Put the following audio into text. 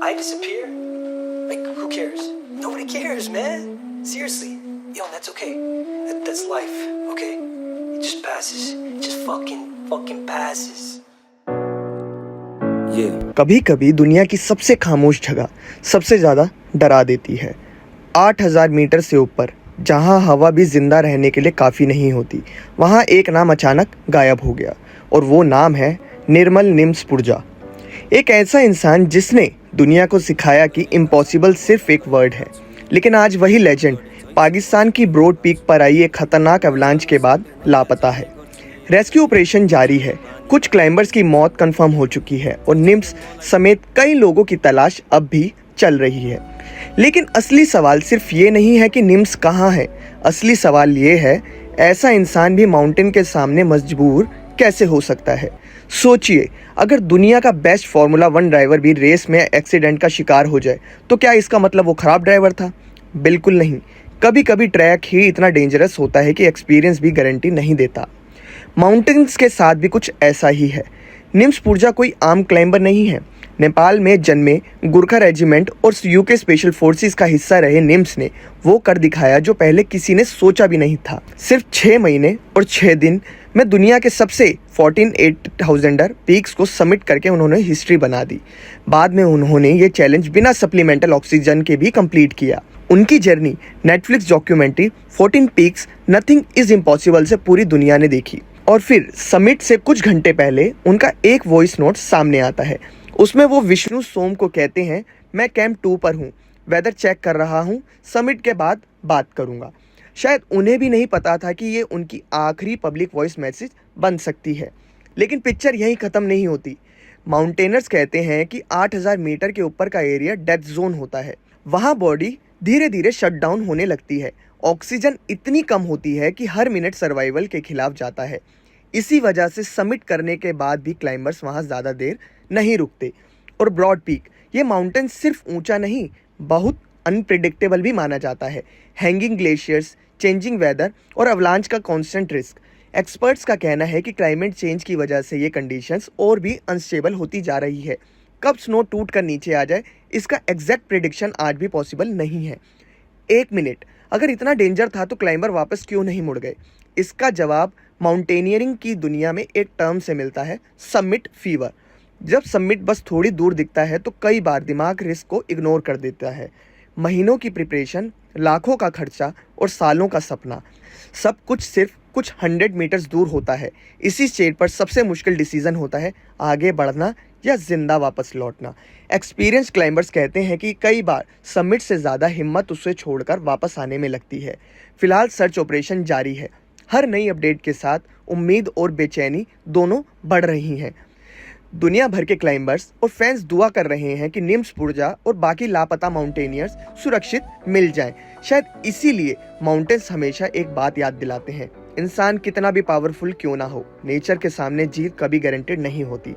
I disappear? Like, who cares? Nobody cares, man. Seriously. Yo, that's okay. That's life, okay? It just passes. It just fucking passes. कभी कभी दुनिया की सबसे खामोश जगह सबसे ज़्यादा डरा देती है। 8,000 मीटर से ऊपर, जहां हवा भी जिंदा रहने के लिए काफ़ी नहीं होती, वहां एक नाम अचानक गायब हो गया, और वो नाम है निर्मल निम्सपुरजा। एक ऐसा इंसान जिसने दुनिया को सिखाया कि इम्पॉसिबल सिर्फ एक वर्ड है। लेकिन आज वही लेजेंड पाकिस्तान की ब्रॉड पीक पर आई एक खतरनाक अवलांच के बाद लापता है। रेस्क्यू ऑपरेशन जारी है, कुछ क्लाइंबर्स की मौत कंफर्म हो चुकी है और निम्स समेत कई लोगों की तलाश अब भी चल रही है। लेकिन असली सवाल सिर्फ ये नहीं है कि निम्स कहाँ है। असली सवाल ये है, ऐसा इंसान भी माउंटेन के सामने मजबूर कैसे हो सकता है। सोचिए, अगर दुनिया का बेस्ट फार्मूला 1 ड्राइवर भी रेस में एक्सीडेंट का शिकार हो जाए, तो क्या इसका मतलब वो खराब ड्राइवर था? बिल्कुल नहीं। कभी कभी ट्रैक ही इतना डेंजरस होता है कि एक्सपीरियंस भी गारंटी नहीं देता। माउंटेन्स के साथ भी कुछ ऐसा ही है। निम्सपुरजा कोई आम क्लाइंबर नहीं है। नेपाल में जन्मे गुरखा रेजिमेंट और यूके स्पेशल फोर्सेस का हिस्सा रहे निम्स ने वो कर दिखाया जो पहले किसी ने सोचा भी नहीं था। सिर्फ 6 महीने और 6 दिन में दुनिया के सबसे 14,800 पीक्स को समिट करके उन्होंने हिस्ट्री बना दी। बाद में उन्होंने ये चैलेंज बिना सप्लीमेंटल ऑक्सीजन के भी कंप्लीट किया। उनकी journey Netflix documentary 14 peaks nothing is impossible से पूरी दुनिया ने देखी। और फिर समिट से कुछ घंटे पहले उनका एक वॉइस नोट सामने आता है। उसमें वो विष्णु सोम को कहते हैं, मैं कैंप 2 पर हूँ, वेदर चेक कर रहा हूँ, समिट के बाद बात करूँगा। शायद उन्हें भी नहीं पता था कि ये उनकी आखिरी पब्लिक वॉइस मैसेज बन सकती है। लेकिन पिक्चर यहीं ख़त्म नहीं होती। माउंटेनर्स कहते हैं कि 8,000 मीटर के ऊपर का एरिया डेथ जोन होता है। वहाँ बॉडी धीरे धीरे शट डाउन होने लगती है। ऑक्सीजन इतनी कम होती है कि हर मिनट सर्वाइवल के खिलाफ जाता है। इसी वजह से समिट करने के बाद भी क्लाइंबर्स वहाँ ज़्यादा देर नहीं रुकते। और ब्रॉड पीक, ये माउंटेन सिर्फ ऊंचा नहीं, बहुत अनप्रिडिक्टेबल भी माना जाता है। हैंगिंग ग्लेशियर्स, चेंजिंग वेदर और अवलांच का कांस्टेंट रिस्क। एक्सपर्ट्स का कहना है कि क्लाइमेट चेंज की वजह से ये कंडीशंस और भी अनस्टेबल होती जा रही है। कब स्नो टूट कर नीचे आ जाए, इसका एग्जैक्ट प्रिडिक्शन आज भी पॉसिबल नहीं है। 1 मिनट, अगर इतना डेंजर था तो क्लाइंबर वापस क्यों नहीं मुड़ गए? इसका जवाब माउंटेनियरिंग की दुनिया में एक टर्म से मिलता है, समिट फीवर। जब समिट बस थोड़ी दूर दिखता है तो कई बार दिमाग रिस्क को इग्नोर कर देता है। महीनों की प्रिपरेशन, लाखों का खर्चा और सालों का सपना, सब कुछ सिर्फ कुछ 100 मीटर्स दूर होता है। इसी स्टेज पर सबसे मुश्किल डिसीजन होता है, आगे बढ़ना या जिंदा वापस लौटना। एक्सपीरियंस क्लाइंबर्स कहते हैं कि कई बार समिट से ज़्यादा हिम्मत उसे छोड़कर वापस आने में लगती है। फिलहाल सर्च ऑपरेशन जारी है। हर नई अपडेट के साथ उम्मीद और बेचैनी दोनों बढ़ रही हैं। दुनिया भर के क्लाइंबर्स और फैंस दुआ कर रहे हैं कि निम्सपुरजा और बाकी लापता माउंटेनियर्स सुरक्षित मिल जाएं। शायद इसीलिए माउंटेन्स हमेशा एक बात याद दिलाते हैं, इंसान कितना भी पावरफुल क्यों ना हो, नेचर के सामने जीत कभी गारंटेड नहीं होती।